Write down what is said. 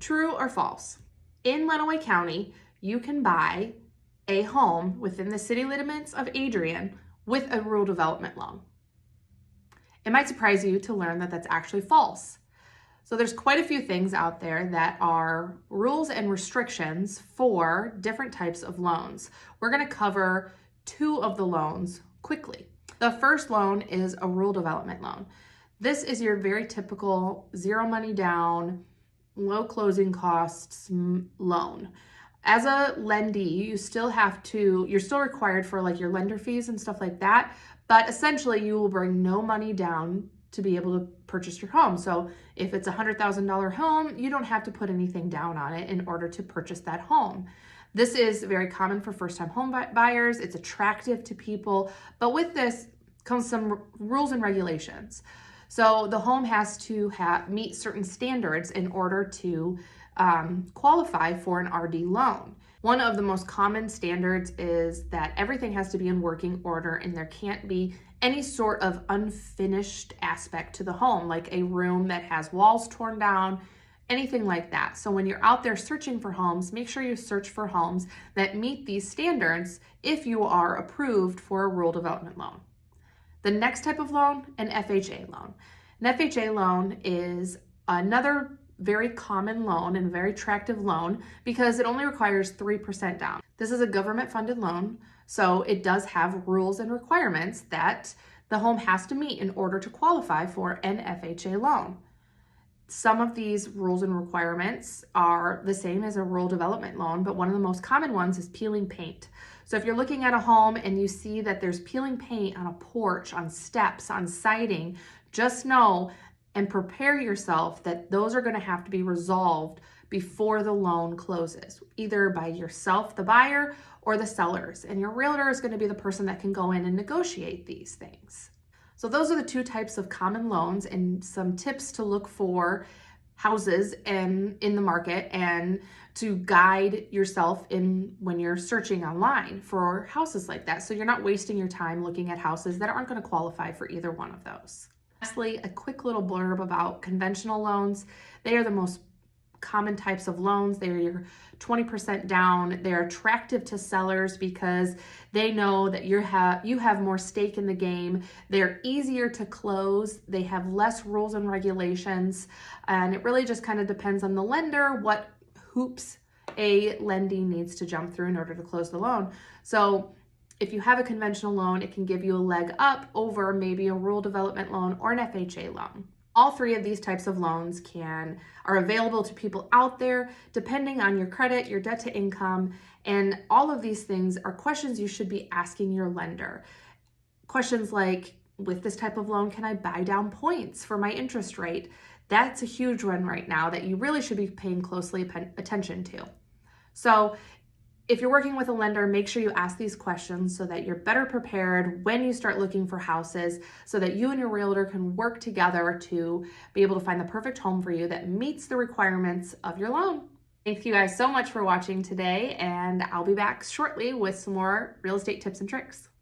True or false? In Lenawee County, you can buy a home within the city limits of Adrian with a rural development loan. It might surprise you to learn that that's actually false. So there's quite a few things out there that are rules and restrictions for different types of loans. We're going to cover two of the loans quickly. The first loan is a rural development loan. This is your very typical zero money down, low closing costs loan. As a lendee, you're still required for like your lender fees and stuff like that, but essentially you will bring no money down to be able to purchase your home. So if it's a $100,000 home, you don't have to put anything down on it in order to purchase that home. This is very common for first-time home buyers. It's attractive to people, but with this comes some rules and regulations. So the home has to meet certain standards in order to qualify for an RD loan. One of the most common standards is that everything has to be in working order and there can't be any sort of unfinished aspect to the home, like a room that has walls torn down, anything like that. So when you're out there searching for homes, make sure you search for homes that meet these standards if you are approved for a rural development loan. The next type of loan, an FHA loan. An FHA loan is another very common loan and very attractive loan because it only requires 3% down. This is a government funded loan, so it does have rules and requirements that the home has to meet in order to qualify for an FHA loan. Some of these rules and requirements are the same as a rural development loan, but one of the most common ones is peeling paint. So if you're looking at a home and you see that there's peeling paint on a porch, on steps, on siding, just know and prepare yourself that those are going to have to be resolved before the loan closes, either by yourself, the buyer, or the sellers. And your realtor is going to be the person that can go in and negotiate these things. So those are the two types of common loans and some tips to look for houses in the market and to guide yourself in when you're searching online for houses like that. So you're not wasting your time looking at houses that aren't going to qualify for either one of those. Lastly, a quick little blurb about conventional loans. They are the most common types of loans. They're your 20% down. They're attractive to sellers because they know that you have more stake in the game. They're easier to close. They have less rules and regulations. And it really just kind of depends on the lender, what hoops a lendee needs to jump through in order to close the loan. So if you have a conventional loan, it can give you a leg up over maybe a rural development loan or an FHA loan. All three of these types of loans are available to people out there depending on your credit, your debt to income, and all of these things are questions you should be asking your lender. Questions like, with this type of loan, can I buy down points for my interest rate? That's a huge one right now that you really should be paying closely attention to. So if you're working with a lender, make sure you ask these questions so that you're better prepared when you start looking for houses so that you and your realtor can work together to be able to find the perfect home for you that meets the requirements of your loan. Thank you guys so much for watching today, and I'll be back shortly with some more real estate tips and tricks.